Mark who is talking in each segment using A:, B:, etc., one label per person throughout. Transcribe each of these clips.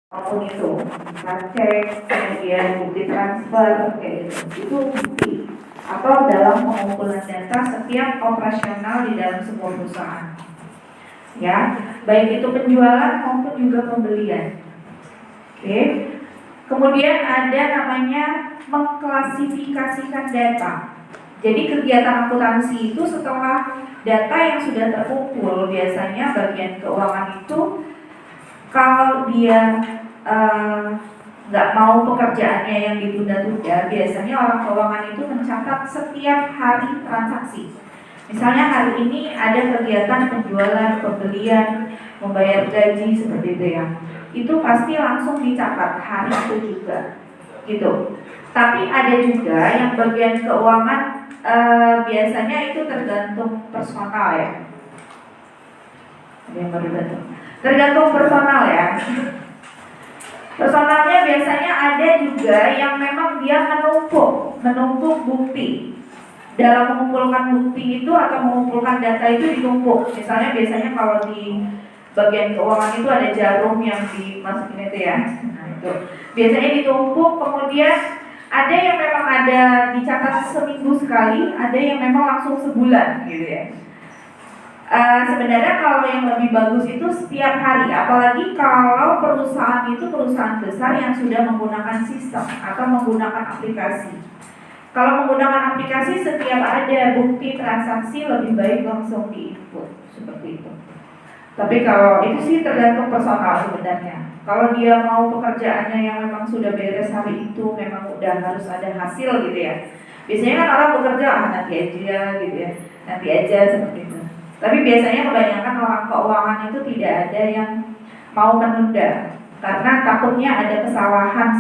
A: apapun itu, cek, kemudian bukti transfer, kayak gitu, itu bukti atau dalam pengumpulan data setiap operasional di dalam sebuah perusahaan, ya, baik itu penjualan maupun juga pembelian. Oke. Kemudian ada namanya mengklasifikasikan data. Jadi kegiatan akuntansi itu setelah data yang sudah terkumpul, biasanya bagian keuangan itu kalau dia nggak mau pekerjaannya yang ditunda-tunda, biasanya orang keuangan itu mencatat setiap hari transaksi. Misalnya hari ini ada kegiatan penjualan, pembelian, membayar gaji seperti itu ya. Itu pasti langsung dicatat hari itu juga, gitu. Tapi ada juga yang bagian keuangan biasanya itu tergantung personal ya. Ada yang tergantung personal ya. Personalnya biasanya ada juga yang memang dia menumpuk bukti. Dalam mengumpulkan bukti itu atau mengumpulkan data itu ditumpuk. Misalnya biasanya kalau di bagian keuangan itu ada jarum yang dimasukin itu ya. Nah itu biasanya ditumpuk, kemudian ada yang memang ada dicatat seminggu sekali, ada yang memang langsung sebulan gitu ya. Sebenarnya kalau yang lebih bagus itu setiap hari, apalagi kalau perusahaan itu perusahaan besar yang sudah menggunakan sistem atau menggunakan aplikasi. Kalau menggunakan aplikasi setiap ada bukti transaksi lebih baik langsung di-input seperti itu. Tapi kalau itu sih tergantung personal sebenarnya. Kalau dia mau pekerjaannya yang memang sudah beres hari itu, memang udah harus ada hasil gitu ya. Biasanya kan orang bekerja nanti aja gitu ya, nanti aja seperti itu. Tapi biasanya kebanyakan orang keuangan itu tidak ada yang mau menunda karena takutnya ada kesalahan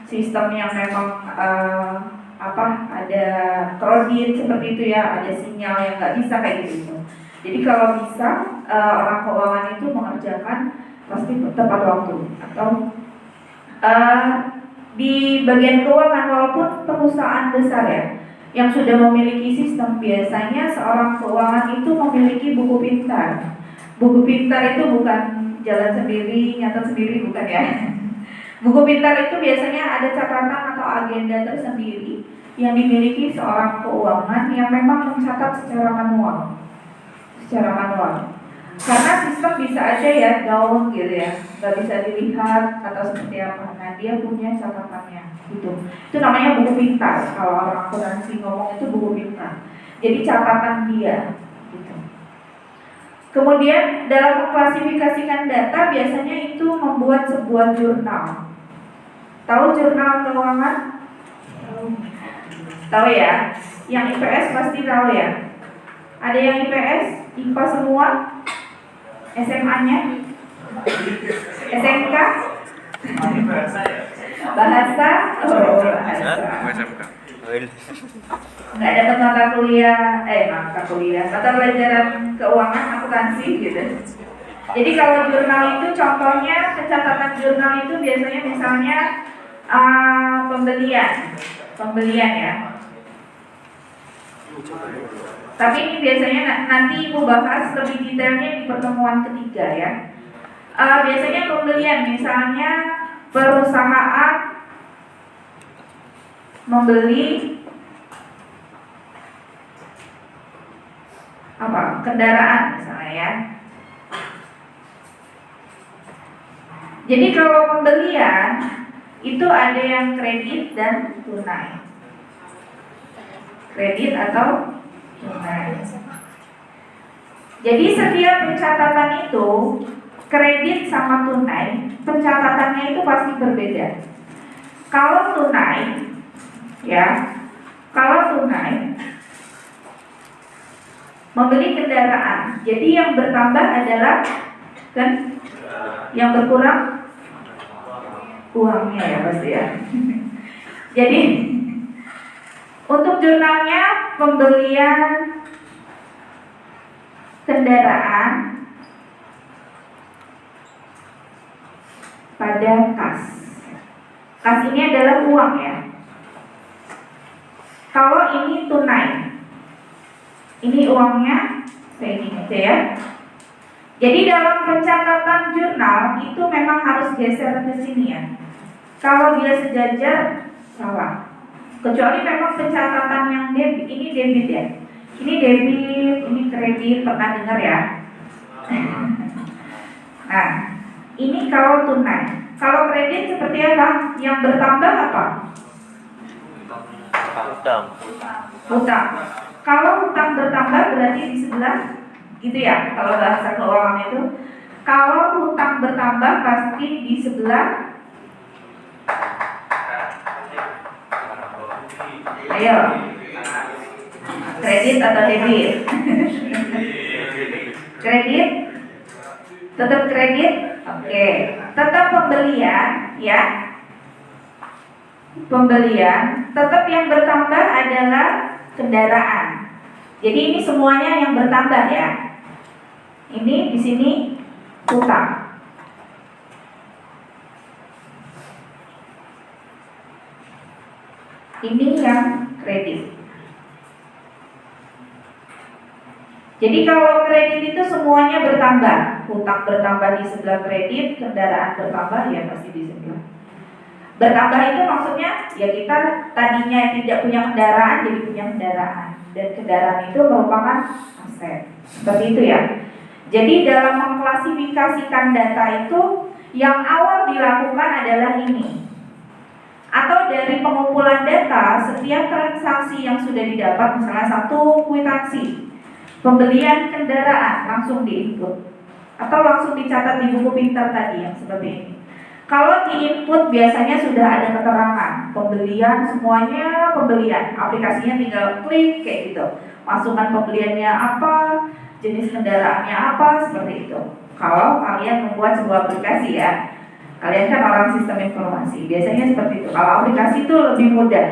A: sistem yang memang ada kredit seperti itu ya, ada sinyal yang nggak bisa kayak gitu. Jadi kalau bisa orang keuangan itu mengerjakan pasti tepat waktu atau di bagian keuangan walaupun perusahaan besar ya yang sudah memiliki sistem, biasanya seorang keuangan itu memiliki buku pintar. Buku pintar itu bukan jalan sendiri, nyatet sendiri, bukan ya. Buku pintar itu biasanya ada catatan atau agenda tersendiri yang dimiliki seorang keuangan yang memang mencatat secara manual. Karena sistem bisa aja ya down gitu ya, nggak bisa dilihat atau seperti apa. Nah dia punya catatannya gitu. Itu namanya buku pintar. Kalau orang akuntansi ngomong itu buku pintar. Jadi catatan dia gitu. Kemudian dalam mengklasifikasikan data biasanya itu membuat sebuah jurnal. Tahu jurnal keuangan? Tahu ya? Yang IPS pasti tahu ya. Ada yang IPS, IPA semua, SMA-nya, SMK, bahasa, nggak dapat mata pelajaran keuangan akuntansi gitu. Jadi kalau jurnal itu contohnya pencatatan jurnal itu biasanya misalnya pembelian ya. Tapi ini biasanya nanti Ibu bahas lebih detailnya di pertemuan ketiga ya. Biasanya pembelian, misalnya perusahaan membeli kendaraan misalnya ya. Jadi kalau pembelian itu ada yang kredit dan tunai. Kredit atau tunai. Jadi setiap pencatatan itu kredit sama tunai, pencatatannya itu pasti berbeda. Kalau tunai membeli kendaraan, jadi yang bertambah adalah kan, yang berkurang uangnya ya pasti ya. Jadi untuk jurnalnya pembelian kendaraan pada kas. Kas ini adalah uang ya. Kalau ini tunai, ini uangnya kayak gini aja ya. Jadi dalam pencatatan jurnal itu memang harus geser ke sini ya. Kalau dia sejajar salah. Kecuali memang pencatatan yang debit, ini debit ya. Ini debit, ini kredit, pernah dengar ya? Nah, ini kalau tunai. Kalau kredit seperti apa? Yang bertambah apa? Hutang. Kalau hutang bertambah berarti di sebelah gitu ya. Kalau bahasa keuangan itu, kalau hutang bertambah pasti di sebelah. Ayo, kredit atau debit? Kredit, tetap kredit. Oke, tetap pembelian ya. Pembelian, tetap yang bertambah adalah kendaraan. Jadi ini semuanya yang bertambah ya. Ini di sini hutang. Ini yang kredit. Jadi kalau kredit itu semuanya bertambah. Hutang bertambah di sebelah kredit, kendaraan bertambah ya pasti di sebelah. Bertambah itu maksudnya ya kita tadinya tidak punya kendaraan jadi punya kendaraan. Dan kendaraan itu merupakan aset. Seperti itu ya. Jadi dalam mengklasifikasikan data itu yang awal dilakukan adalah ini. Atau dari pengumpulan data, setiap transaksi yang sudah didapat, misalnya satu kwitansi pembelian kendaraan langsung diinput atau langsung dicatat di buku pintar tadi yang seperti ini. Kalau diinput biasanya sudah ada keterangan pembelian, semuanya pembelian, aplikasinya tinggal klik kayak gitu. Masukan pembeliannya apa, jenis kendaraannya apa, seperti itu. Kalau kalian membuat sebuah aplikasi ya, kalian kan orang sistem informasi, biasanya seperti itu. Kalau aplikasi itu lebih mudah,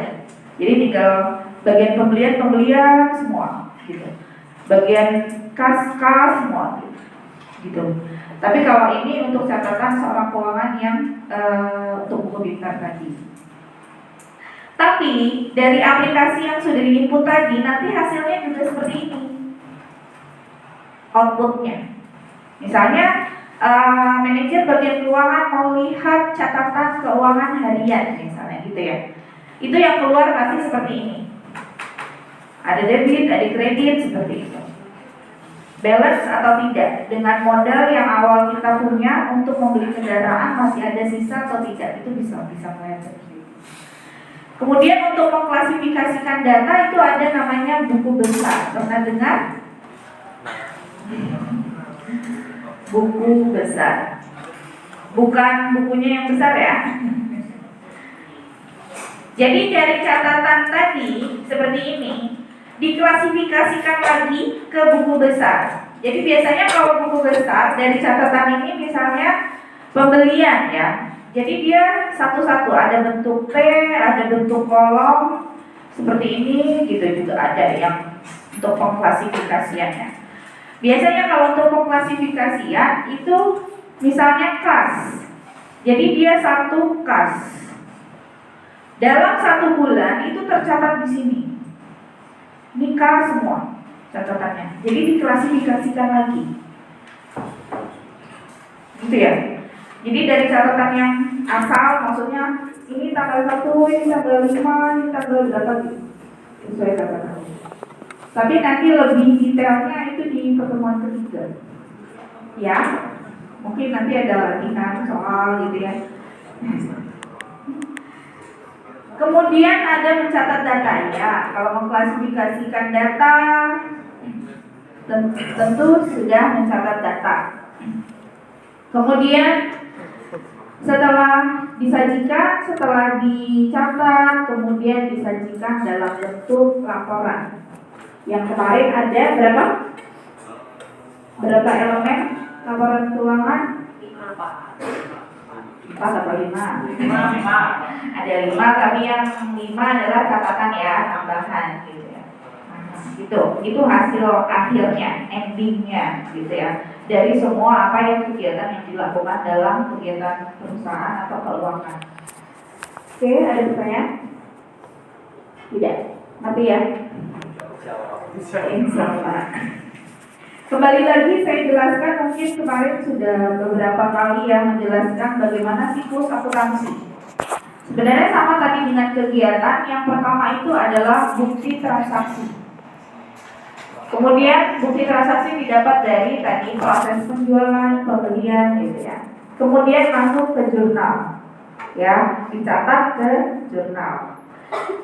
A: jadi tinggal bagian pembelian semua, gitu. Bagian kas semua, gitu. Tapi kalau ini untuk catatan seorang keuangan yang untuk buku pintar tadi. Tapi dari aplikasi yang sudah diinput tadi, nanti hasilnya juga seperti ini. Outputnya, misalnya manajer bagian keuangan mau lihat catatan keuangan harian, misalnya gitu ya. Itu yang keluar pasti seperti ini. Ada debit, ada kredit, seperti itu. Balance atau tidak, dengan modal yang awal kita punya untuk membeli kendaraan masih ada sisa atau tidak, itu bisa melihat seperti itu. Kemudian untuk mengklasifikasikan data itu ada namanya buku besar. Pernah dengar? Buku besar, bukan bukunya yang besar ya. Jadi dari catatan tadi seperti ini diklasifikasikan lagi ke buku besar. Jadi biasanya kalau buku besar dari catatan ini misalnya pembelian ya. Jadi dia satu-satu, ada bentuk T, ada bentuk kolom seperti ini gitu, juga ada yang untuk pengklasifikasiannya. Biasanya kalau untuk pengklasifikasian itu misalnya kas. Jadi dia satu kas. Dalam 1 bulan itu tercatat di sini. Nikah semua catatannya. Jadi diklasifikasikan lagi. Gitu ya. Jadi dari catatan yang asal maksudnya ini tanggal 1, ini tanggal 5, ini tanggal berapa gitu. Sesuai catatan. Tapi nanti lebih detailnya itu di pertemuan ketiga. Ya. Mungkin nanti ada latihan soal gitu ya. Kemudian ada mencatat data ya. Kalau mengklasifikasikan data tentu sudah mencatat data. Kemudian setelah disajikan, setelah dicatat, kemudian disajikan dalam bentuk laporan. Yang kemarin ada berapa? Berapa elemen laporan keuangan? 4 atau 5? 5. Ada 5, tapi yang 5 adalah catatan ya, tambahan gitu ya. Itu hasil akhirnya, endingnya gitu ya. Dari semua apa yang kegiatan yang dilakukan dalam kegiatan perusahaan atau keuangan. Oke, ada pertanyaan? Tidak? Nanti ya? Insya Allah. Kembali lagi saya jelaskan, mungkin kemarin sudah beberapa kali ya menjelaskan bagaimana siklus akuntansi. Sebenarnya sama tadi dengan kegiatan. Yang pertama itu adalah bukti transaksi. Kemudian bukti transaksi didapat dari tadi proses penjualan, pembelian gitu ya. Kemudian masuk ke jurnal, ya, dicatat ke jurnal.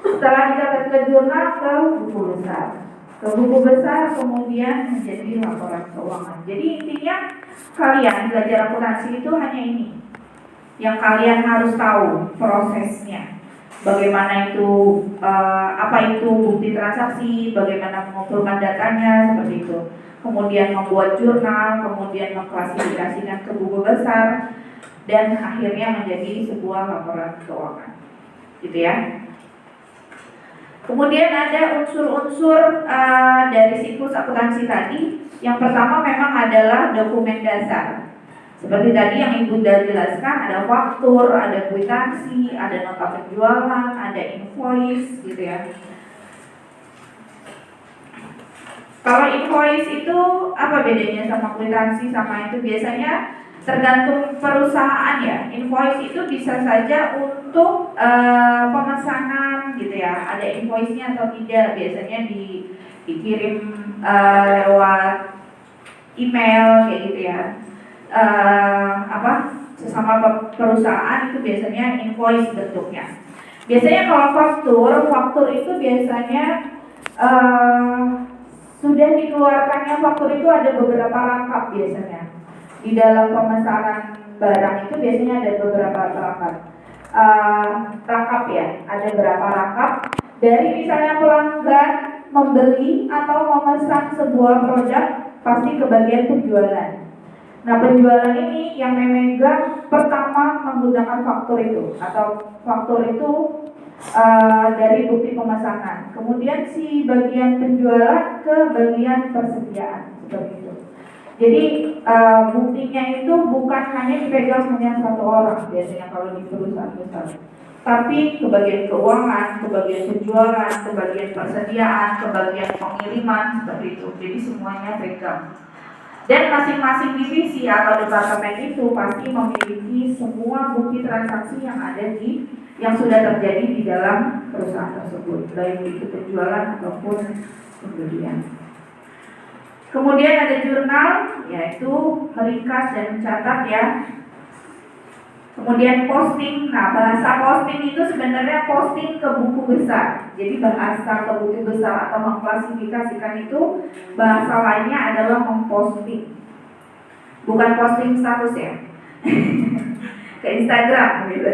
A: Setelah dicatat ke jurnal, ke buku besar. Ke buku besar kemudian menjadi laporan keuangan. Jadi intinya kalian belajar akuntansi itu hanya ini yang kalian harus tahu prosesnya. Bagaimana itu, apa itu bukti transaksi, bagaimana mengumpulkan datanya, seperti itu. Kemudian membuat jurnal, kemudian mengklasifikasikan ke buku besar, dan akhirnya menjadi sebuah laporan keuangan, gitu ya. Kemudian ada unsur-unsur dari siklus akuntansi tadi. Yang pertama memang adalah dokumen dasar. Seperti tadi yang Ibu sudah jelaskan, ada faktur, ada kwitansi, ada nota penjualan, ada invoice, gitu ya. Kalau invoice itu apa bedanya sama kwitansi sama itu? Biasanya tergantung perusahaan ya. Invoice itu bisa saja untuk pemesanan gitu ya. Ada invoice-nya atau tidak. Biasanya dikirim lewat email kayak gitu ya. Sesama perusahaan itu biasanya invoice bentuknya. Biasanya kalau faktur itu biasanya sudah dikeluarkannya faktur itu ada beberapa rangkap biasanya. Di dalam pemesanan barang itu biasanya ada beberapa rangkap ya, ada berapa rangkap dari misalnya pelanggan membeli atau memesan sebuah produk pasti ke bagian penjualan. Nah, penjualan ini yang memegang pertama menggunakan faktur itu atau faktur itu dari bukti pemesanan. Kemudian si bagian penjualan ke bagian persediaan seperti itu. Jadi buktinya itu bukan hanya dipegang hanya satu orang biasanya kalau di perusahaan besar, tapi ke bagian keuangan, ke bagian penjualan, ke bagian persediaan, ke bagian pengiriman seperti itu. Jadi semuanya pegang. Dan masing-masing divisi atau departemen itu pasti memiliki semua bukti transaksi yang sudah terjadi di dalam perusahaan tersebut, baik itu penjualan ataupun pembelian. Kemudian ada jurnal, yaitu meringkas dan mencatat ya. Kemudian posting. Nah, bahasa posting itu sebenarnya posting ke buku besar. Jadi bahasa ke buku besar atau mengklasifikasikan itu bahasa lainnya adalah memposting. Bukan posting status ya. Ke Instagram gitu.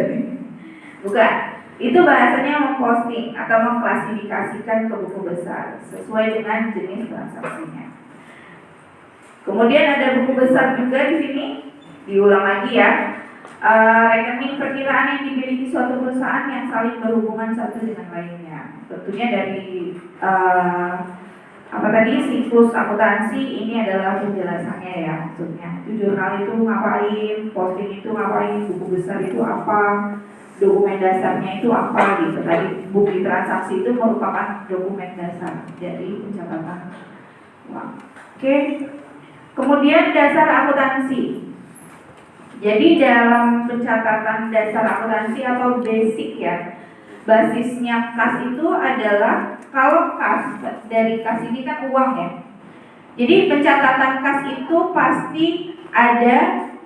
A: Bukan. Itu bahasanya memposting atau mengklasifikasikan ke buku besar sesuai dengan jenis transaksinya. Kemudian ada buku besar juga di sini. Diulang lagi ya. Rekening perkiraan yang dimiliki suatu perusahaan yang saling berhubungan satu dengan lainnya. Tentunya dari siklus akuntansi ini adalah penjelasannya ya, maksudnya jurnal itu ngapain, posting itu ngapain, buku besar itu apa, dokumen dasarnya itu apa gitu. Tadi bukti transaksi itu merupakan dokumen dasar dari pencatatan uang. Oke. Kemudian dasar akuntansi. Jadi dalam pencatatan dasar akuntansi atau basic ya, basisnya kas itu adalah, kalau kas, dari kas ini kan uang ya. Jadi pencatatan kas itu pasti ada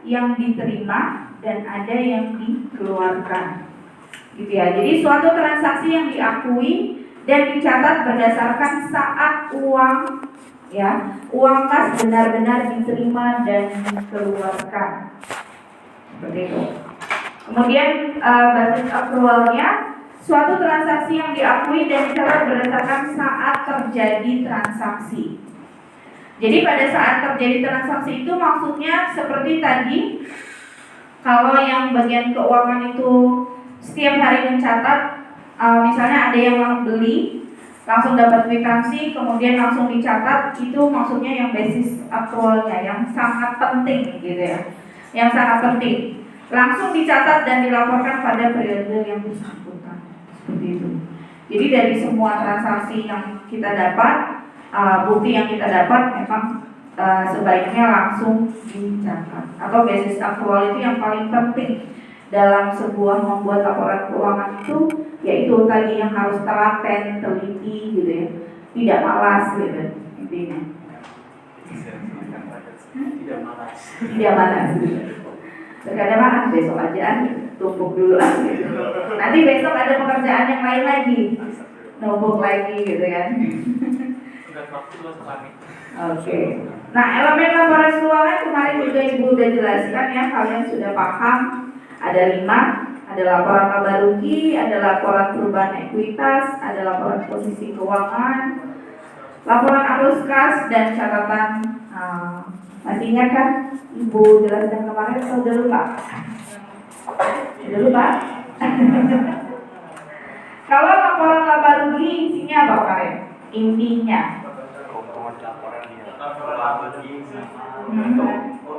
A: yang diterima dan ada yang dikeluarkan, gitu ya. Jadi suatu transaksi yang diakui dan dicatat berdasarkan saat uang kas benar-benar diterima dan dikeluarkan. Seperti itu. Kemudian basis akrualnya, suatu transaksi yang diakui dan dicatat berdasarkan saat terjadi transaksi. Jadi pada saat terjadi transaksi itu maksudnya seperti tadi, kalau yang bagian keuangan itu setiap hari mencatat, misalnya ada yang beli langsung dapat kwitansi, kemudian langsung dicatat, itu maksudnya yang basis akrualnya, yang sangat penting gitu ya. Yang sangat penting, langsung dicatat dan dilaporkan pada periode yang bersangkutan. Seperti itu. Jadi dari semua transaksi yang kita dapat, bukti yang kita dapat memang sebaiknya langsung dicatat. Atau basis aktual itu yang paling penting dalam sebuah membuat laporan keuangan itu, yaitu tadi yang harus telaten, teliti gitu ya, tidak malas gitu intinya. Tidak malas. Terkadang besok aja tumpuk dulu gitu. Nanti besok ada pekerjaan yang lain lagi, numpuk lagi gitu kan. Oke. Nah, elemen laporan keuangan kemarin juga Ibu udah jelaskan ya, kalian sudah paham. Ada 5, ada laporan laba rugi, ada laporan perubahan ekuitas, ada laporan posisi keuangan, laporan arus kas, dan catatan. Masih ingat kan Ibu jelaskan kemarin atau udah lupa? Udah lupa? Kalau laporan laba rugi isinya apa kemarin? Intinya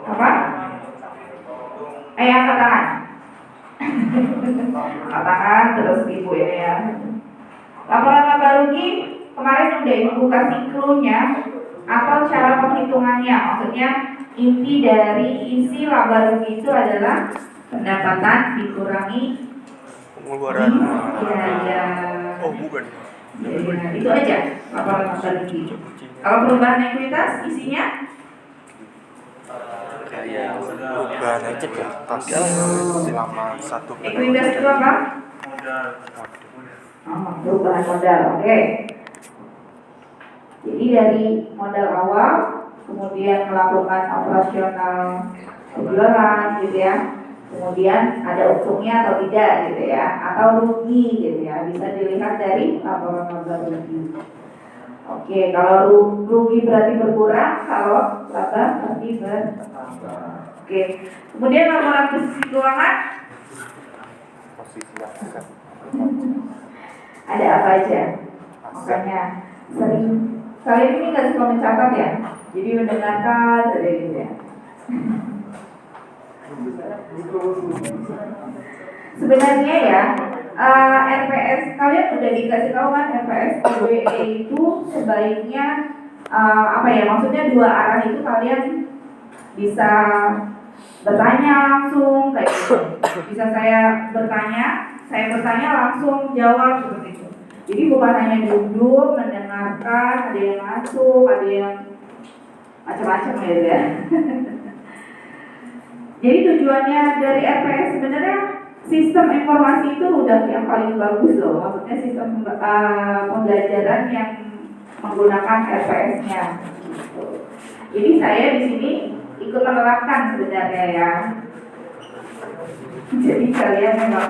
A: apa? Angkat tangan. Katakan terus Ibu ini ya. Laporan laba rugi kemarin udah Ibu kasih clue-nya atau cara penghitungannya. Maksudnya inti dari isi laba rugi itu adalah pendapatan dikurangi
B: pengeluaran.
A: biaya.
B: Oh, bukan.
A: Ya, itu aja laporan laba rugi. Kalau perubahan ekuitas isinya
B: Kayak perubahan aja ya, tas selama 1 bulan.
A: ekuitas itu apa? Perubahan modal. Oke. Jadi dari modal awal, kemudian melakukan operasional penjualan gitu ya, kemudian ada untungnya atau tidak gitu ya, atau rugi gitu ya, bisa dilihat dari laporan laba rugi. Oke, kalau rugi berarti berkurang, kalau laba berarti bertambah. Oke, kemudian laporan posisi keuangan ada apa aja? Makanya sering kalian ini nggak suka mencatat ya, jadi mendengarkan saja gitu ya. Sebenarnya ya, RPS kalian udah dikasih tahu kan, RPS OBE itu sebaiknya apa ya, maksudnya 2 arah itu kalian bisa bertanya langsung kayak gitu. Bisa saya bertanya langsung jawab seperti itu. Jadi bukan hanya duduk mendengarkan, ada yang masuk, ada yang macam-macam gitu ya. Jadi tujuannya dari RPS sebenarnya sistem informasi itu udah yang paling bagus loh. Maksudnya sistem pembelajaran yang menggunakan RPS-nya. Gitu. Jadi saya di sini ikut menerapkan sebenarnya ya. Jadi kalian memang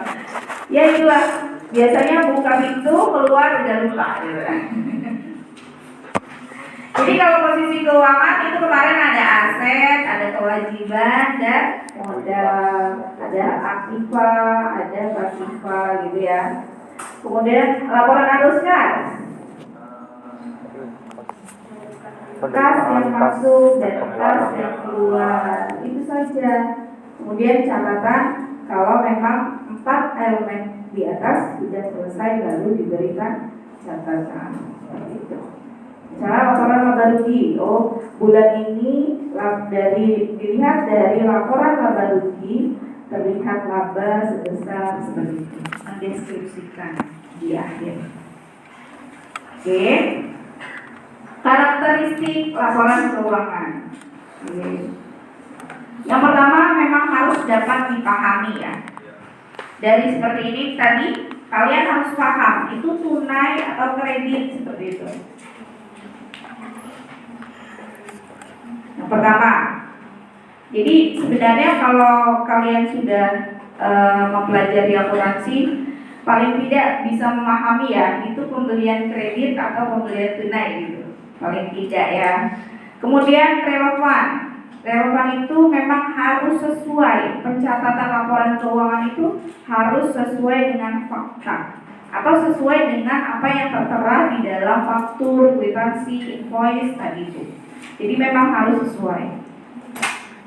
A: ya itulah, biasanya buka pintu keluar udah lupa gitu. Jadi kalau posisi keuangan itu kemarin ada aset, ada kewajiban, dan modal, ada aktiva, ada pasiva gitu ya. Kemudian laporan arus kas yang masuk dan kas yang keluar, itu saja. Kemudian catatan kalau memang 4 elemen di atas sudah selesai baru diberikan catatan seperti itu. Cara laporan laba rugi, bulan ini dilihat dari laporan laba rugi terlihat laba sebesar seperti itu, mendeskripsikan di akhir. Oke. Karakteristik laporan keuangan. Yang pertama memang harus dapat dipahami ya. Dari seperti ini tadi kalian harus paham itu tunai atau kredit seperti itu. Yang pertama, jadi sebenarnya kalau kalian sudah mempelajari akuntansi, paling tidak bisa memahami ya itu pembelian kredit atau pembelian tunai gitu. Paling tidak ya. Kemudian relevan itu memang harus sesuai, pencatatan laporan keuangan itu harus sesuai dengan fakta atau sesuai dengan apa yang tertera di dalam faktur, kwitansi, invoice tadi itu. Jadi memang harus sesuai.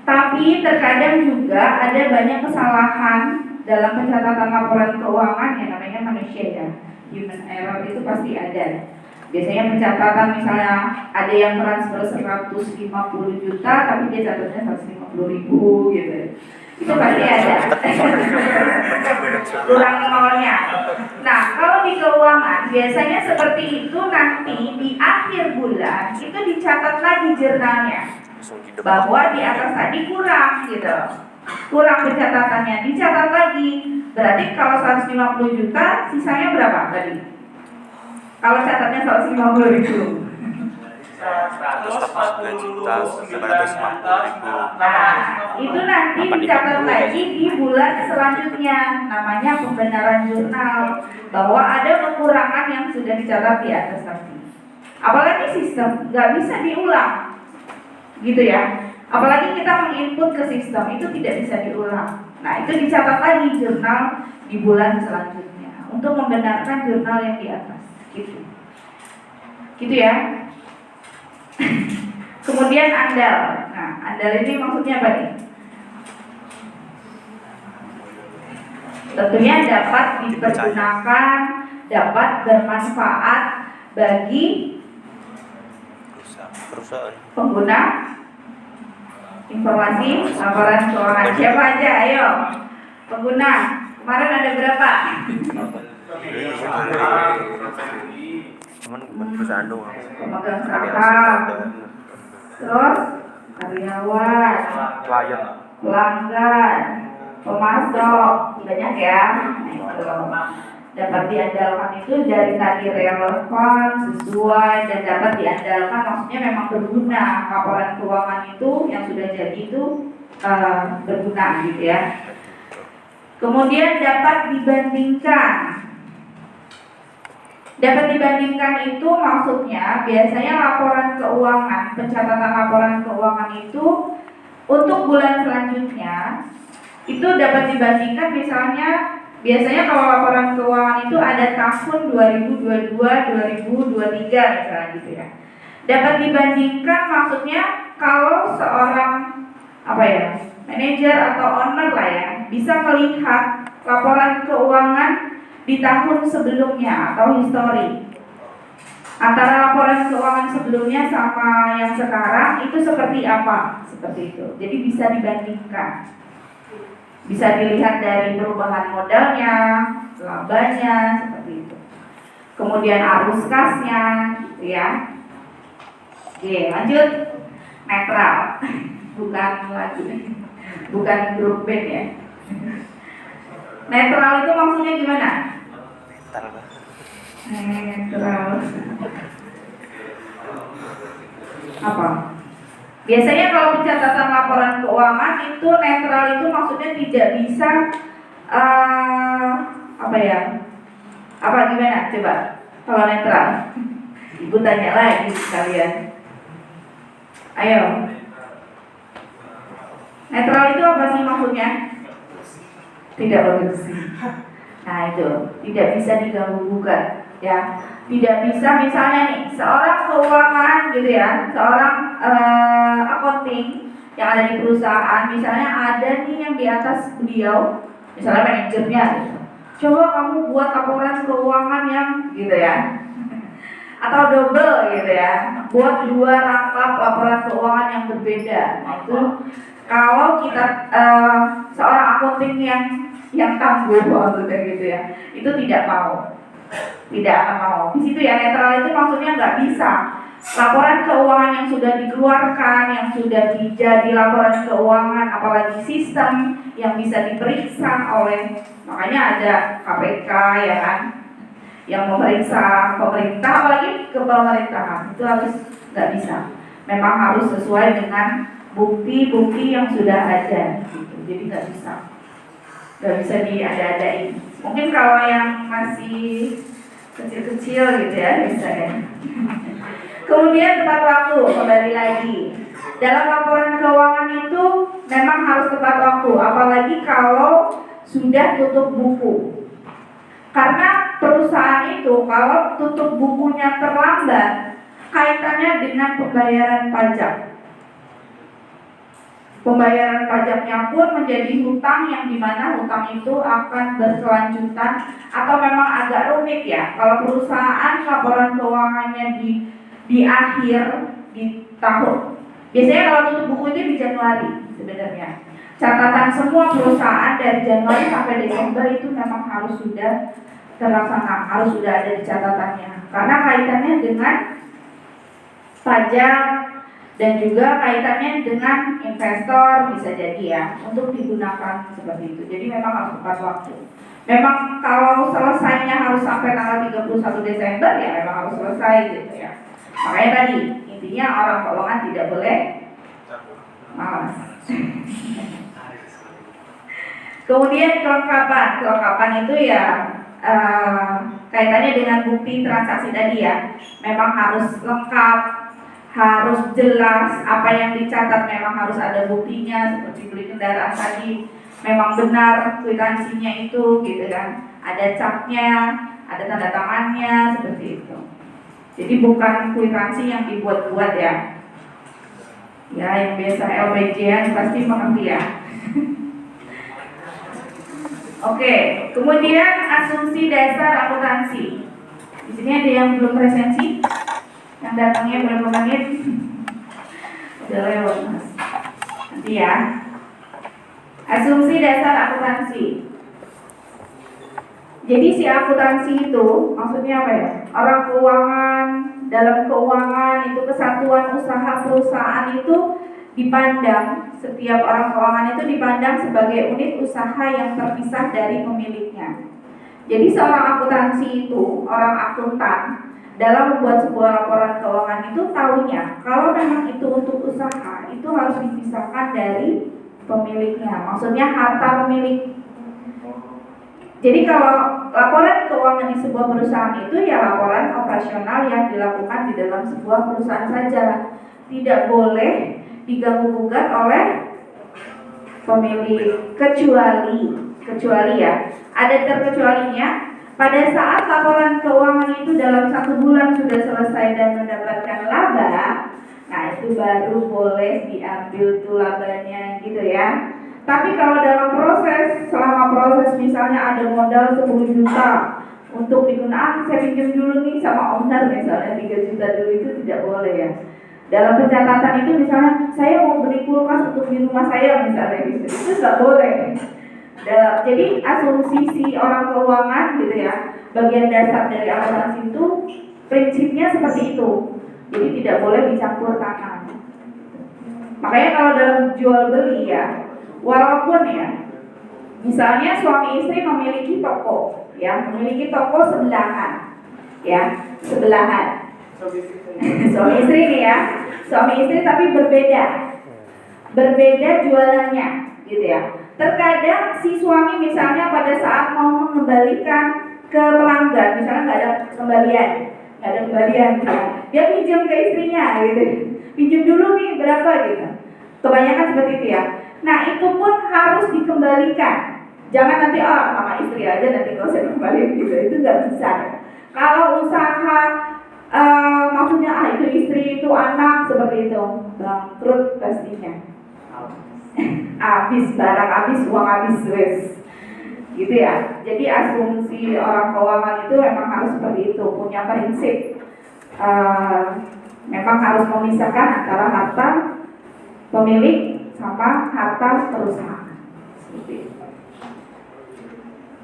A: Tapi terkadang juga ada banyak kesalahan dalam pencatatan laporan keuangan yang namanya manusia ya. Human error itu pasti ada. Biasanya pencatatan misalnya ada yang transfer 150 juta tapi dia catatnya 150.000 gitu. Itu pasti ada. Kurang nolnya. Nah, kalau di keuangan biasanya seperti itu, nanti di akhir bulan itu dicatat lagi jurnalnya bahwa di atas tadi kurang gitu. Kurang pencatatannya, dicatat lagi. Berarti kalau 150 juta sisanya berapa tadi? Kalau catatnya 150.000,
B: 149 juta 950.000.
A: nah itu nanti dicatat lagi di bulan selanjutnya, namanya pembenaran jurnal, bahwa ada kekurangan yang sudah dicatat di atas tadi. Apalagi sistem nggak bisa diulang, gitu ya. Apalagi kita menginput ke sistem itu tidak bisa diulang. Nah itu dicatat lagi jurnal di bulan selanjutnya untuk membenarkan jurnal yang di atas. Gitu ya. Kemudian andal. Nah, andal ini maksudnya apa nih? Tentunya dapat dipergunakan, dapat bermanfaat bagi
B: perusahaan
A: pengguna informasi laporan keuangan. Siapa aja? Ayo. Pengguna. Kemarin ada berapa?
B: cuman perusahaan doang.
A: Pemegang saham, terus karyawan,
B: Klien.
A: pelanggan, pemasok, banyak ya. Itu dapat diandalkan itu dari tadi relevan, sesuai, dan dapat diandalkan maksudnya memang berguna. Laporan keuangan itu yang sudah jadi itu berguna gitu ya. Kemudian dapat dibandingkan. Dapat dibandingkan itu maksudnya biasanya laporan keuangan, pencatatan laporan keuangan itu untuk bulan selanjutnya itu dapat dibandingkan, misalnya biasanya kalau laporan keuangan itu ada tahun 2022, 2023 misalnya gitu ya. Dapat dibandingkan maksudnya kalau seorang manajer atau owner lah ya bisa melihat laporan keuangan di tahun sebelumnya atau histori antara laporan keuangan sebelumnya sama yang sekarang itu seperti apa, seperti itu. Jadi bisa dibandingkan, bisa dilihat dari perubahan modalnya, labanya, seperti itu. Kemudian arus kasnya, gitu ya. Oke, lanjut. Netral, bukan lagu, bukan grup band ya. Netral itu maksudnya gimana? Netral apa? Biasanya kalau pencatatan laporan keuangan itu netral itu maksudnya tidak bisa gimana? Coba kalau netral, ibu tanya lagi sekalian. Ayo, netral itu apa sih maksudnya? Tidak bersih. Nah itu tidak bisa diganggu gugat ya. Tidak bisa misalnya nih seorang keuangan gitu ya, seorang accounting yang ada di perusahaan, misalnya ada nih yang di atas beliau, misalnya manajernya gitu. Coba kamu buat laporan keuangan yang gitu ya, atau double gitu ya, buat 2 rangkap laporan keuangan yang berbeda. Nah itu kalau kita seorang accounting yang tangguh maksudnya gitu ya, itu tidak akan mau. Di situ ya, netral itu maksudnya nggak bisa. Laporan keuangan yang sudah dikeluarkan, yang sudah jadi laporan keuangan, apalagi sistem yang bisa diperiksa oleh, makanya ada KPK ya kan, yang memeriksa pemerintah, apalagi ke pemerintahan, itu harus nggak bisa. Memang harus sesuai dengan bukti-bukti yang sudah ada, gitu. Jadi nggak bisa diada-adain. Mungkin kalau yang masih kecil-kecil gitu ya bisa ya. Kemudian tepat waktu, kembali lagi. Dalam laporan keuangan itu memang harus tepat waktu, apalagi kalau sudah tutup buku. Karena perusahaan itu kalau tutup bukunya terlambat, kaitannya dengan pembayaran pajak. Pembayaran pajaknya pun menjadi hutang yang dimana hutang itu akan berkelanjutan atau memang agak rumit ya. Kalau perusahaan laporan keuangannya di akhir di tahun, biasanya kalau tutup buku itu di Januari sebenarnya. Catatan semua perusahaan dari Januari sampai Desember itu memang harus sudah terlaksana, harus sudah ada di catatannya. Karena kaitannya dengan pajak dan juga kaitannya dengan investor bisa jadi ya untuk digunakan seperti itu. Jadi memang harus tepat waktu. Memang kalau selesainya harus sampai tanggal 31 Desember ya memang harus selesai gitu ya. Makanya tadi intinya orang keuangan tidak boleh malas. Kemudian kelengkapan itu ya kaitannya dengan bukti transaksi tadi ya. Memang harus lengkap, harus jelas, apa yang dicatat memang harus ada buktinya, seperti beli kendaraan tadi memang benar kwitansinya itu gitu kan, ada capnya, ada tanda tangannya seperti itu. Jadi bukan kwitansi yang dibuat-buat ya. Ya yang biasa LPG pasti mengerti ya. Oke, kemudian asumsi dasar akuntansi. Di sini ada yang belum presensi, yang datangnya berapa menit? Udah lewat mas. Nanti ya. Asumsi dasar akuntansi. Jadi si akuntansi itu maksudnya apa ya? Orang keuangan, dalam keuangan itu kesatuan usaha perusahaan itu dipandang, setiap orang keuangan itu dipandang sebagai unit usaha yang terpisah dari pemiliknya. Jadi seorang akuntansi itu, orang akuntan dalam membuat sebuah laporan keuangan itu tahunya kalau memang itu untuk usaha itu harus dipisahkan dari pemiliknya. Maksudnya harta pemilik. Jadi kalau laporan keuangan di sebuah perusahaan itu ya laporan operasional yang dilakukan di dalam sebuah perusahaan saja, tidak boleh diganggu-gugat oleh pemilik, kecuali ya ada terkecualinya pada saat laporan keuangan itu dalam 1 bulan sudah selesai dan mendapatkan laba. Nah itu baru boleh diambil tuh labanya gitu ya. Tapi kalau dalam proses, selama proses misalnya ada modal 10 juta untuk digunakan, saya pinjam dulu nih sama owner misalnya 3 juta dulu, itu tidak boleh ya. Dalam pencatatan itu misalnya saya mau beli kulkas untuk di rumah saya misalnya gitu, itu nggak boleh. Jadi asumsi si orang keuangan gitu ya, bagian dasar dari akuntansi itu prinsipnya seperti itu. Jadi tidak boleh dicampur tangan. Makanya kalau dalam jual beli ya, walaupun ya misalnya suami istri memiliki toko ya, memiliki toko sebelahan ya, sebelahan suami istri nih ya, suami istri tapi berbeda jualannya gitu ya. Terkadang si suami misalnya pada saat mau mengembalikan ke pelanggan, misalnya nggak ada kembalian gitu ya, dia pinjam ke istrinya gitu, pinjam dulu nih berapa gitu, kebanyakan seperti itu ya. Nah itu pun harus dikembalikan, jangan nanti sama istri aja nanti kalau saya kembali gitu, itu nggak bisa. Kalau usaha maksudnya itu istri itu anak seperti itu, bangkrut pastinya. Habis barang habis, uang habis wes. Gitu ya. Jadi asumsi orang keuangan itu memang harus seperti itu, punya prinsip. Memang harus memisahkan antara harta pemilik sama harta perusahaan. Seperti itu.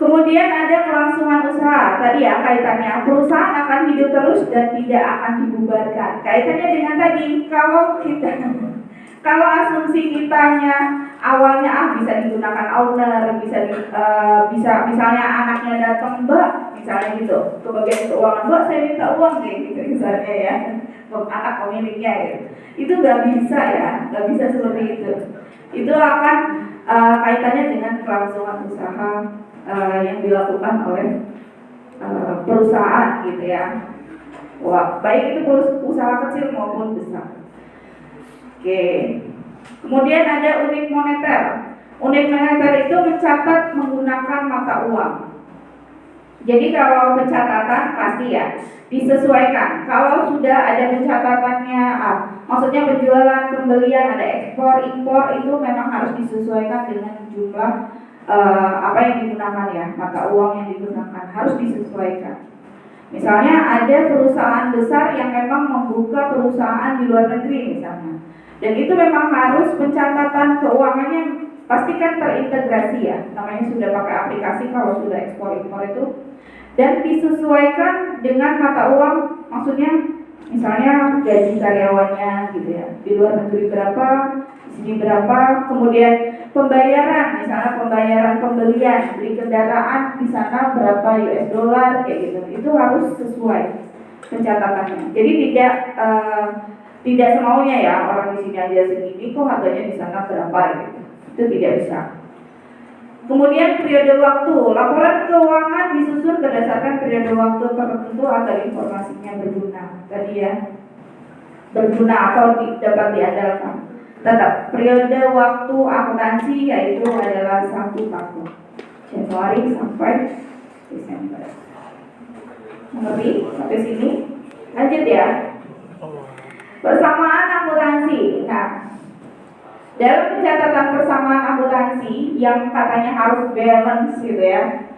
A: Kemudian ada kelangsungan usaha. Tadi ya kaitannya perusahaan akan hidup terus dan tidak akan dibubarkan. Kaitannya dengan tadi kalau asumsi kitanya awalnya bisa digunakan owner, bisa misalnya anaknya datang, Mbak, misalnya gitu, ke bagian keuangan, Mbak saya minta uang gitu misalnya ya, anak pemiliknya gitu. Itu nggak bisa ya, nggak bisa seperti itu. Itu akan kaitannya dengan kelangsungan usaha yang dilakukan oleh perusahaan gitu ya. Wah, baik itu usaha kecil maupun besar. Oke. Kemudian ada unit moneter. Unit moneter itu mencatat menggunakan mata uang. Jadi kalau pencatatan pasti ya disesuaikan. Kalau sudah ada pencatatannya, maksudnya penjualan, pembelian, ada ekspor, impor, itu memang harus disesuaikan dengan jumlah apa yang digunakan ya, mata uang yang digunakan harus disesuaikan. Misalnya ada perusahaan besar yang memang membuka perusahaan di luar negeri misalnya, dan itu memang harus pencatatan keuangannya pastikan terintegrasi ya, namanya sudah pakai aplikasi kalau sudah ekspor impor itu, dan disesuaikan dengan mata uang, maksudnya misalnya gaji karyawannya gitu ya, di luar negeri berapa, di sini berapa, kemudian pembayaran, misalnya pembayaran pembelian beli kendaraan di sana berapa US dollar kayak gitu, itu harus sesuai pencatatannya. Jadi tidak semaunya ya, orang di sini aja segini kok harganya di sana berapa gitu, itu tidak bisa. Kemudian periode waktu, laporan keuangan disusun berdasarkan periode waktu tertentu agar informasinya berguna. Tadi ya, berguna atau dapat diandalkan. Tetap periode waktu akuntansi yaitu adalah 1 tahun, Januari sampai Desember. Mengerti sampai sini? Lanjut ya. Persamaan akuntansi. Nah, dalam pencatatan persamaan akuntansi yang katanya harus balance gitu ya,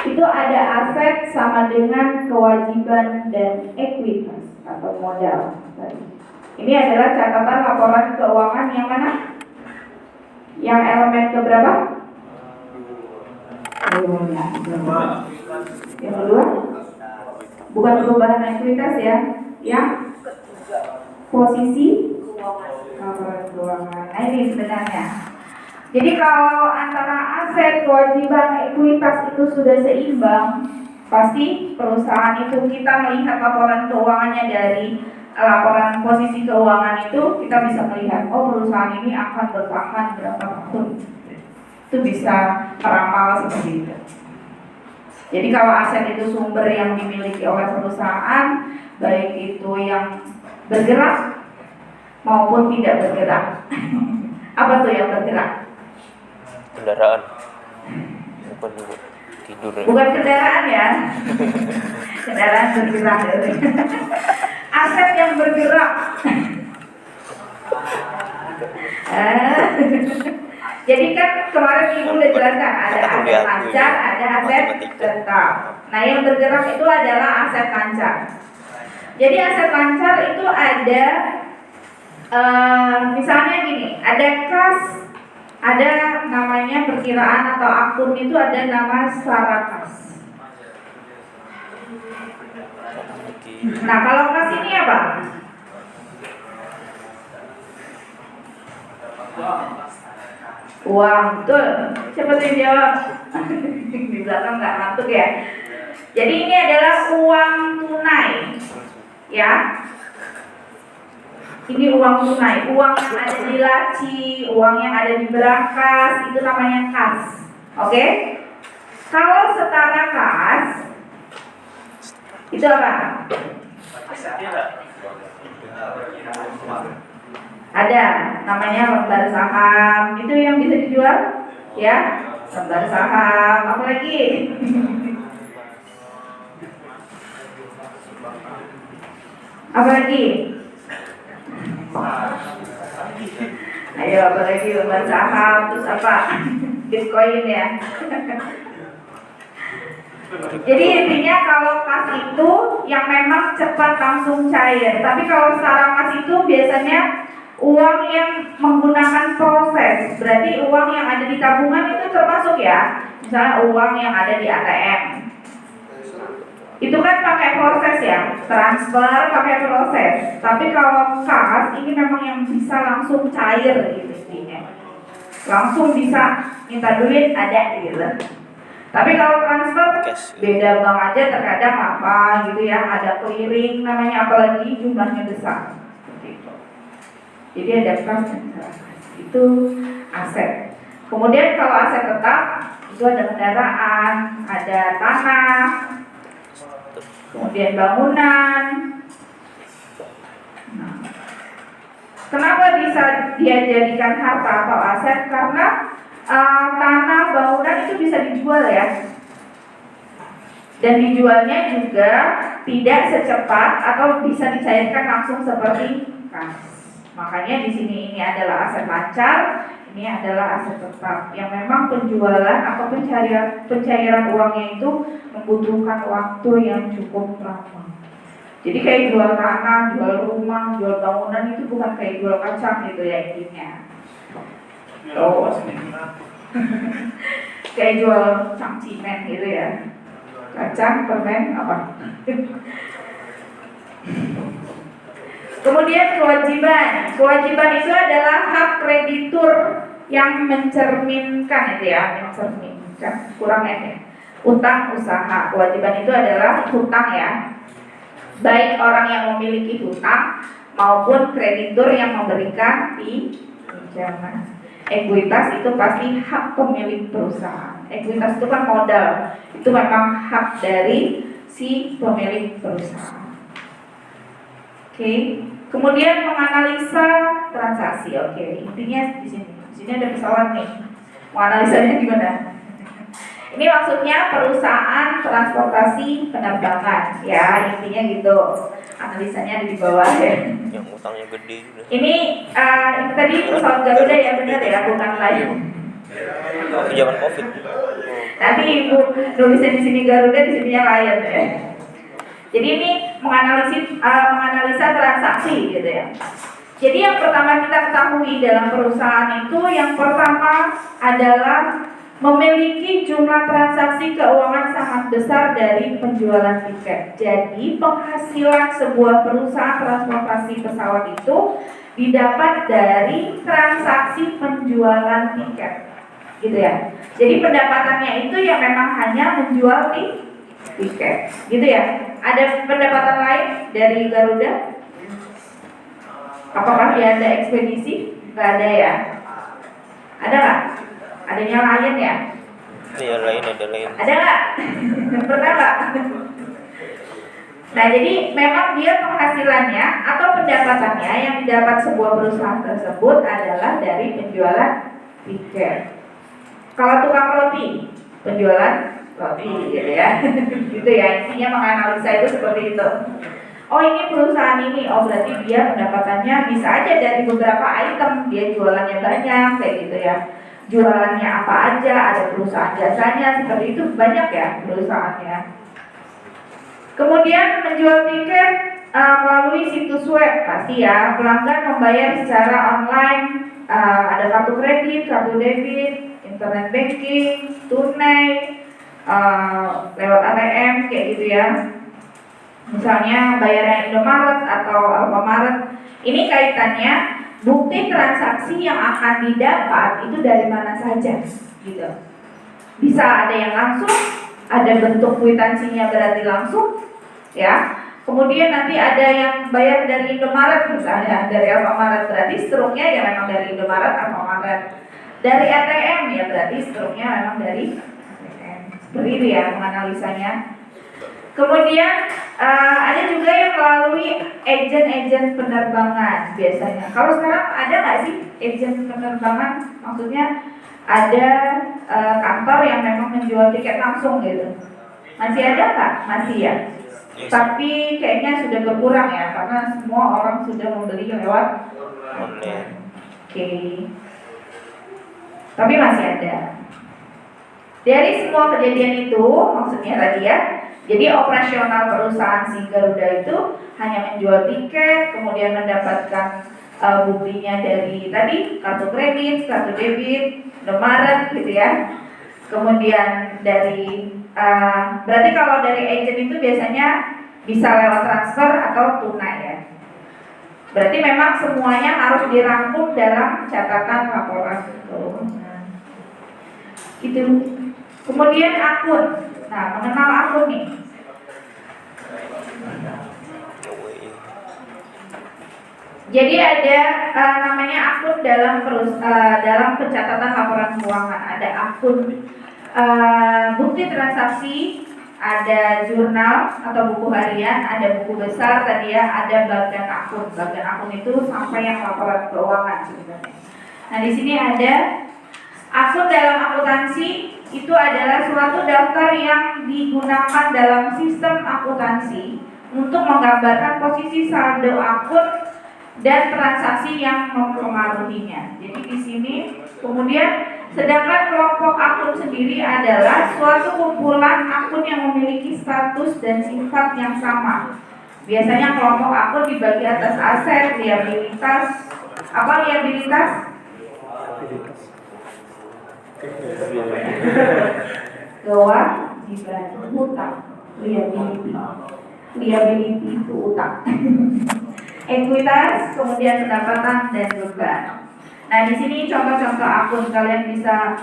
A: itu ada aset sama dengan kewajiban dan ekuitas atau modal. Ini adalah catatan laporan keuangan yang mana? Yang elemen keberapa? Yang kedua? Bukan perubahan ekuitas ya, yang posisi laporan keuangan. Nah ini sebenarnya. Jadi kalau antara aset, kewajiban, ekuitas itu sudah seimbang, pasti perusahaan itu kita melihat laporan keuangannya dari laporan posisi keuangan itu kita bisa melihat, oh perusahaan ini akan bertahan berapa tahun. Itu bisa meramal seperti itu. Jadi kalau aset itu sumber yang dimiliki oleh perusahaan, baik itu yang bergerak maupun tidak bergerak. Apa tuh yang bergerak?
B: Kendaraan. Bukan tidur.
A: Bukan kendaraan ya. Kendaraan bergerak. Aset yang bergerak. Jadi kan kemarin Ibu udah jelaskan ada aset lancar, ada aset tetap. Nah yang bergerak itu adalah aset lancar. Jadi aset lancar itu ada misalnya gini, ada kas, ada namanya perkiraan atau akun itu ada nama sarakas. Nah kalau kas ini apa? Uang, betul. Siapa yang jawab? Di belakang nggak ngantuk ya. Jadi ini adalah uang tunai, ya. Ini uang tunai, uang yang ada di laci, uang yang ada di berangkas, itu namanya kas. Oke? Kalau setara kas, itu apa? Ada, namanya lembar saham, itu yang bisa dijual, ya. Lembar saham, apa lagi? Apa lagi? Ayo apa lagi, lembar saham, terus apa? Bitcoin ya. Jadi intinya kalau kas itu yang memang cepat langsung cair. Tapi kalau setara kas itu biasanya uang yang menggunakan proses. Berarti uang yang ada di tabungan itu termasuk ya. Misalnya uang yang ada di ATM. Itu kan pakai proses ya, transfer pakai proses. Tapi kalau kas ini memang yang bisa langsung cair gitu intinya. Langsung bisa minta duit ada gitu. Tapi kalau transfer beda bank aja terkadang apa gitu ya, ada clearing namanya, apalagi jumlahnya besar. Seperti itu. Jadi ada kas dan kas. Itu aset. Kemudian kalau aset tetap itu ada kendaraan, ada tanah, kemudian bangunan. Nah, kenapa bisa dia jadikan harta atau aset? Karena tanah, bangunan itu bisa dijual ya. Dan dijualnya juga tidak secepat atau bisa dicairkan langsung seperti kas. Makanya di sini ini adalah aset lancar, ini adalah aset tetap yang memang penjualan atau pencairan uangnya itu membutuhkan waktu yang cukup lama. Jadi kayak jual tanah, jual rumah, jual bangunan itu bukan kayak jual kacang gitu ya intinya. Kayak jual cangcimen gitu ya. Kacang, permen, apa? Kemudian kewajiban. Kewajiban itu adalah hak kreditur yang mencerminkan itu ya, mencerminkan. Kurang ya. Utang usaha. Kewajiban itu adalah hutang ya. Baik orang yang memiliki hutang maupun kreditur yang memberikan pinjaman. Ekuitas itu pasti hak pemilik perusahaan. Ekuitas itu kan modal, itu memang hak dari si pemilik perusahaan. Oke. Kemudian menganalisa transaksi. Oke, intinya di sini. Di sini ada pesawat nih. Menganalisanya gimana? Ini maksudnya perusahaan transportasi penerbangan, ya intinya gitu. Analisanya ada di bawah ya.
B: Yang utangnya gede juga.
A: Ini tadi pesawat Garuda ya benar ya, bukan lain.
B: Waktu zaman COVID.
A: Nanti ibu nulisnya di sini Garuda, di sininya Lion ya. Jadi ini menganalisa transaksi gitu ya. Jadi yang pertama kita ketahui dalam perusahaan itu yang pertama adalah memiliki jumlah transaksi keuangan sangat besar dari penjualan tiket. Jadi penghasilan sebuah perusahaan transportasi pesawat itu didapat dari transaksi penjualan tiket, gitu ya. Jadi pendapatannya itu ya memang hanya menjual tiket, gitu ya. Ada pendapatan lain dari Garuda? Apakah dia ada ekspedisi? Gak ada ya. Ada nggak? Adanya lain ya?
B: Iya lain ada lain.
A: Ada nggak? Pernah nggak? Nah jadi memang dia penghasilannya atau pendapatannya yang didapat sebuah perusahaan tersebut adalah dari penjualan tiket. Kalau tukang roti, penjualan roti gitu ya. Gitu ya, intinya menganalisa itu seperti itu. Oh ini perusahaan ini, oh berarti dia pendapatannya bisa aja dari beberapa item, dia jualannya banyak kayak gitu ya. Jualannya apa aja, ada perusahaan jasanya, seperti itu banyak ya perusahaannya. Kemudian menjual tiket melalui situs web, pasti ya. Pelanggan membayar secara online, ada kartu kredit, kartu debit, internet banking, tunai, lewat ATM kayak gitu ya. Misalnya bayarnya Indomaret atau Alfamaret. Ini kaitannya bukti transaksi yang akan didapat itu dari mana saja, gitu. Bisa ada yang langsung, ada bentuk kwitansinya berarti langsung, ya. Kemudian nanti ada yang bayar dari Indomaret misalnya, dari Alfamaret berarti struknya ya memang dari Indomaret, Alfamaret. Dari ATM ya berarti struknya memang dari ATM. Seperti itu ya menganalisanya. Kemudian ada juga yang melalui agen-agen penerbangan biasanya. Kalau sekarang ada nggak sih agen penerbangan? Maksudnya ada kantor yang memang menjual tiket langsung gitu. Masih ada nggak? Masih ya. Tapi kayaknya sudah berkurang ya karena semua orang sudah membeli lewat
B: online.
A: Oke. Tapi masih ada. Dari semua kejadian itu, maksudnya tadi ya. Jadi operasional perusahaan si Garuda itu hanya menjual tiket, kemudian mendapatkan buktinya dari tadi kartu kredit, kartu debit, Indomaret gitu ya. Kemudian dari berarti kalau dari agent itu biasanya bisa lewat transfer atau tunai ya. Berarti memang semuanya harus dirangkum dalam catatan laporan keuangan. Gitu. Kemudian akun. Nah, mengenal akun nih. Jadi ada namanya akun dalam dalam pencatatan laporan keuangan. Ada akun bukti transaksi, ada jurnal atau buku harian, ada buku besar tadi ya, ada bagian akun. Bagian akun itu sampai yang laporan keuangan sebenarnya. Nah di sini ada akun dalam akuntansi itu adalah suatu daftar yang digunakan dalam sistem akuntansi untuk menggambarkan posisi saldo akun dan transaksi yang mempengaruhinya. Jadi di sini kemudian sedangkan kelompok akun sendiri adalah suatu kumpulan akun yang memiliki status dan sifat yang sama. Biasanya kelompok akun dibagi atas aset, liabilitas. Apa liabilitas? Kewajiban hutang. Liability itu utang. Ekuitas, kemudian pendapatan dan beban. Nah, di sini contoh-contoh akun kalian bisa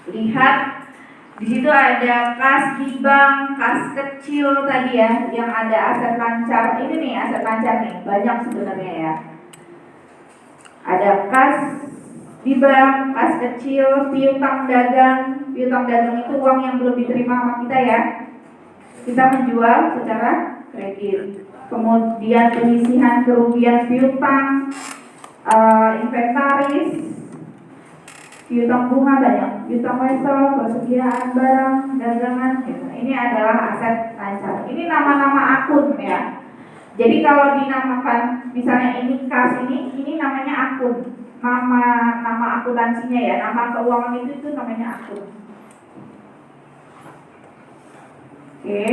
A: lihat. Di situ ada kas di bank, kas kecil tadi ya, yang ada aset lancar. Ini nih aset lancar nih, banyak sebenarnya ya. Ada kas di bank, kas kecil, piutang dagang. Piutang dagang itu uang yang belum diterima sama kita ya. Kita menjual secara kredit. Kemudian penyisihan kerugian piutang, inventaris, piutang bunga banyak, piutang wesel, persediaan barang, dagangan, gitu. Ini adalah aset lancar. Ini nama-nama akun ya. Jadi kalau dinamakan misalnya ini kas ini namanya akun. Nama akuntansinya ya, nama keuangan itu namanya akun. Oke.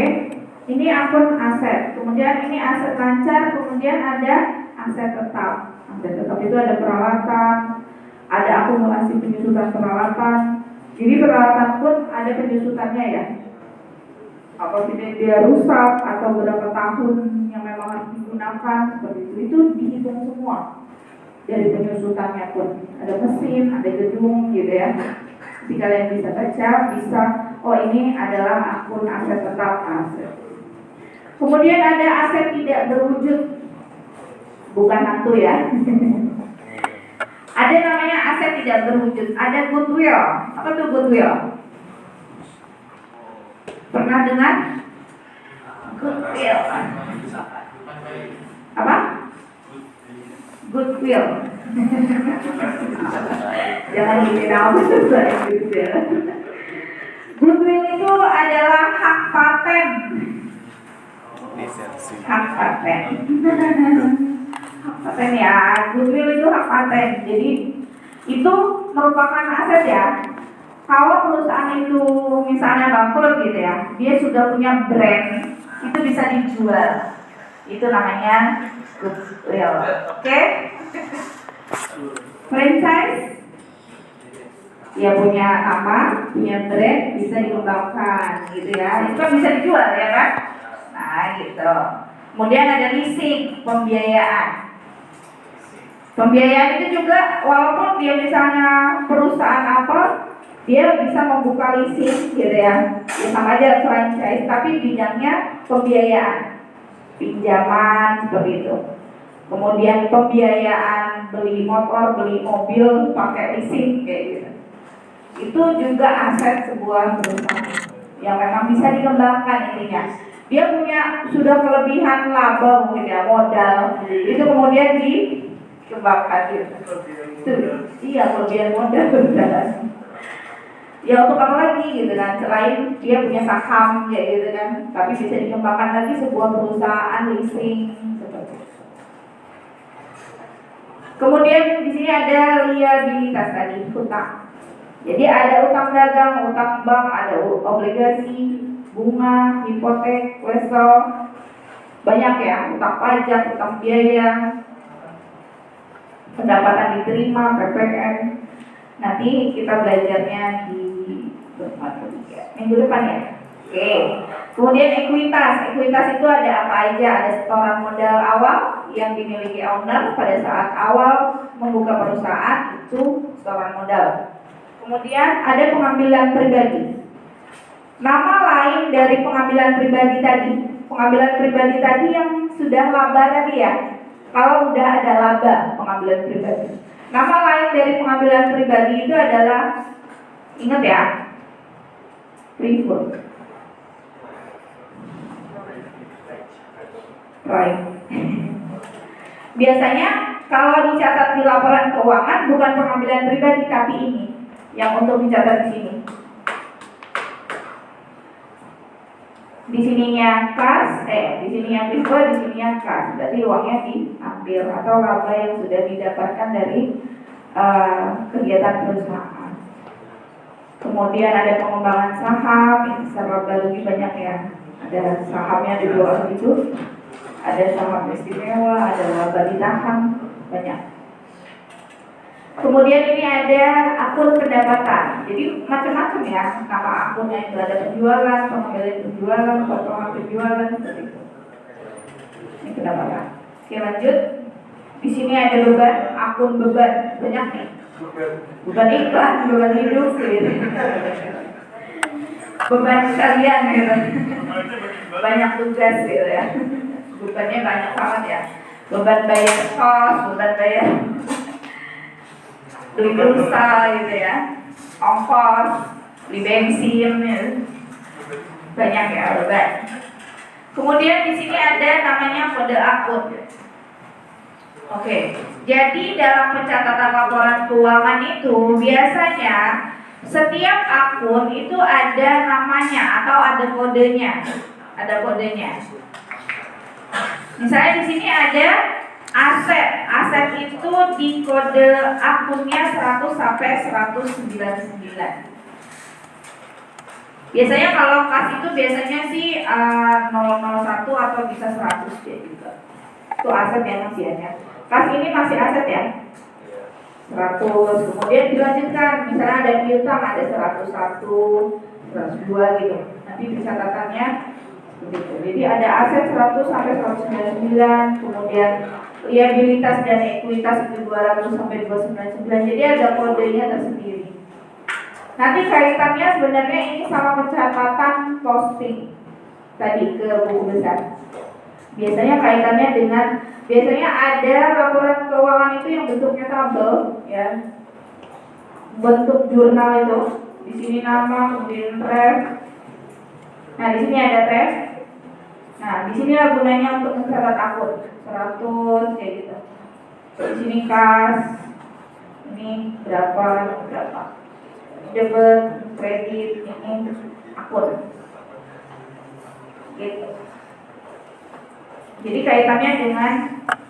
A: Ini akun aset, kemudian ini aset lancar, kemudian ada aset tetap. Aset tetap itu ada peralatan, ada akumulasi penyusutan peralatan. Jadi peralatan pun ada penyusutannya ya. Apabila dia rusak atau berapa tahun yang memang harus digunakan seperti itu dihitung semua. Dari penyusutannya pun ada mesin, ada gedung gitu ya. Jadi kalian bisa baca, oh ini adalah akun aset tetap aset. Kemudian ada aset tidak berwujud, bukan hantu ya. Ada namanya aset tidak berwujud, ada goodwill. Apa tuh goodwill? Pernah dengar? Goodwill. Apa? Goodwill. Jangan bikin apa goodwill. Goodwill itu adalah hak paten. Hak paten. Hak paten ya, goodwill itu hak paten. Jadi itu merupakan aset ya. Kalau perusahaan itu misalnya bangkrut gitu ya, dia sudah punya brand, itu bisa dijual. Itu namanya goodwill. Oke? Franchise, dia punya apa? Punya brand, bisa dikembangkan gitu ya. Itu kan bisa dijual ya kan? Nah gitu. Kemudian ada leasing, pembiayaan. Pembiayaan itu juga walaupun dia misalnya perusahaan apa, dia bisa membuka leasing gitu ya. Ya sama aja franchise, tapi bidangnya pembiayaan, pinjaman seperti itu. Kemudian pembiayaan beli motor, beli mobil pakai leasing kayak gitu. Itu juga aset sebuah perusahaan yang memang bisa dikembangkan intinya. Dia punya sudah kelebihan laba mungkin ya, modal. Itu kemudian dikembangkan gitu. Iya, kelebihan modal benar. Ya untuk apa lagi gitu kan, selain dia punya saham ya gitu kan, tapi bisa dikembangkan lagi sebuah perusahaan leasing seperti itu. Kemudian di sini ada liabilitas tadi, hutang. Jadi ada utang dagang, utang bank, ada obligasi, bunga, hipotek, wesel, banyak ya, utang pajak, utang biaya, pendapatan diterima, PPN. Nanti kita belajarnya di minggu depan ya. Oke. Kemudian ekuitas. Ekuitas itu ada apa aja? Ada setoran modal awal yang dimiliki owner pada saat awal membuka perusahaan, itu setoran modal. Kemudian ada pengambilan pribadi. Nama lain dari pengambilan pribadi tadi. Pengambilan pribadi tadi yang sudah laba tadi ya. Kalau udah ada laba pengambilan pribadi. Nama lain dari pengambilan pribadi itu adalah, ingat ya, freehold. Right. Biasanya kalau dicatat di laporan keuangan bukan pengambilan pribadi tapi ini yang untuk dicatat di sini. di sininya kas, di sininya visual, di sininya kas. Berarti uangnya diambil atau laba yang sudah didapatkan dari kegiatan perusahaan. Kemudian ada pengembangan saham, ini secara lebih banyak ya. Ada sahamnya ada 2 gitu, ada saham istimewa, ada laba ditahan, banyak. Kemudian ini ada akun pendapatan. Jadi macam-macam ya, nama akunnya itu ada penjualan, pengambilan penjualan, potongan penjualan seperti itu. Ini pendapatan. Oke, lanjut. Di sini ada beban, akun beban, banyak nih. Beban iklan, beban hidup, gitu. Beban kalian gitu. Banyak tugas gitu ya. Bebannya banyak banget ya. Beban bayar kos, beban bayar beli pulsa gitu ya, ongkos, beli bensin, ya. Banyak ya beban. Kemudian di sini ada namanya kode akun. Oke, jadi dalam pencatatan laporan keuangan itu biasanya setiap akun itu ada namanya atau ada kodenya, Misalnya di sini ada aset itu di kode akunnya 100 sampai 199. Biasanya kalau kas itu biasanya sih 001 atau bisa 100 ya juga. Itu aset yang masih ada. Kas ini masih aset ya. 100. Kemudian dilanjutkan, misalnya ada piutang ada 101, 102 gitu. Nanti pencatatannya begitu. Jadi ada aset 100 sampai 199, kemudian liabilitas dan ekuitas itu 200 sampai 299. Jadi ada kodenya tersendiri. Nanti kaitannya sebenarnya ini sama pencatatan posting tadi ke buku besar. Biasanya kaitannya dengan ada laporan keuangan itu yang bentuknya tabel ya. Bentuk jurnal itu. Di sini nama, kemudian ref. Nah, di sini ada ref. Nah, di sini lah gunanya untuk mencatat akun 100 kayak gitu. Di sini kas. Ini berapa. Debit, kredit, ini akun. Gitu. Jadi kaitannya dengan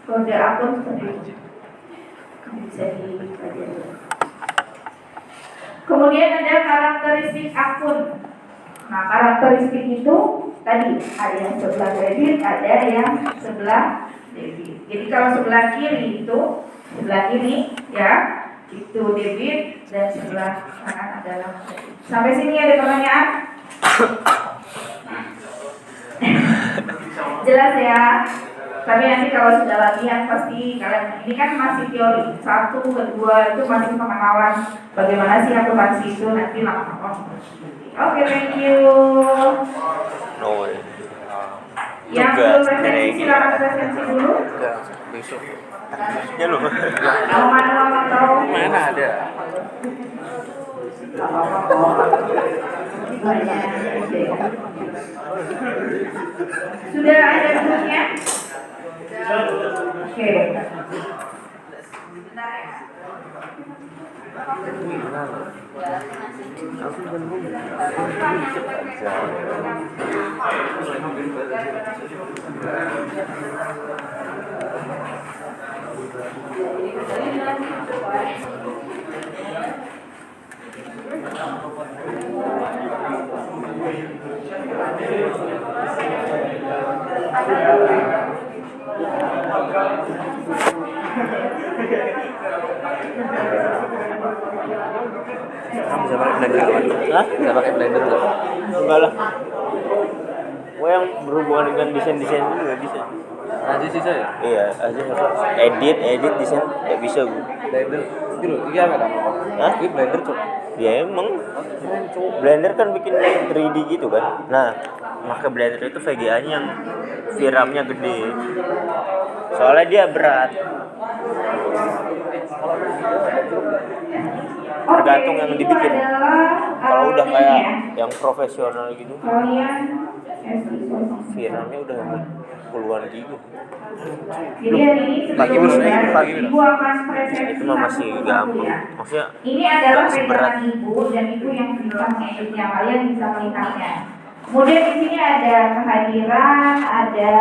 A: kode akun seperti itu. Bisa dipelajari. Kemudian ada karakteristik akun. Nah, karakteristik itu tadi ada yang sebelah kredit, ada yang sebelah debit. Jadi kalau sebelah kiri itu sebelah kiri ya itu debit dan sebelah kanan adalah kredit. Sampai sini ada pertanyaan? Jelas ya. Tapi nanti kalau sudah latihan pasti kalian, ini kan masih teori 1, 2 itu masih pengenalan bagaimana sih akuntansi itu nanti lama-lama. Oke, thank you.
B: No way.
A: Yang belum presensi silakan presensi dulu.
B: Besok. Ya lu.
A: Mau manual atau
B: Mana ada?
A: Sudah ada grupnya? Oke.
B: Kamu bisa pakai blender kan? Hah? Bisa pakai blender nggak? Enggak lah. Gue yang berhubungan dengan desain-desain itu nggak bisa.
C: Aja sih saya.
B: Iya, aja apa? Edit desain nggak bisa gue.
C: Blender. Itu loh, iya apa kamu?
B: Hah?
C: Ini blender cok.
B: Ya emang. Blender kan bikin 3D gitu kan. Nah, maka blender itu VGA-nya yang VRAM-nya gede. Soalnya dia berat. Tergantung yang dibikin. Kalau udah kayak yang profesional gitu, VRAM-nya udah puluhan giga.
A: Jadi hari ini
B: Pagi
A: sebelum
B: bos, pagi
A: Ibu akan presentasi
B: itu mah masih
A: satu
B: gampang.
A: ya.
B: Maksudnya
A: Ini adalah
B: masih berat.
A: pegangan Ibu dan itu yang bisa mengeditnya, kalian bisa melihatnya. Kemudian di sini ada kehadiran, ada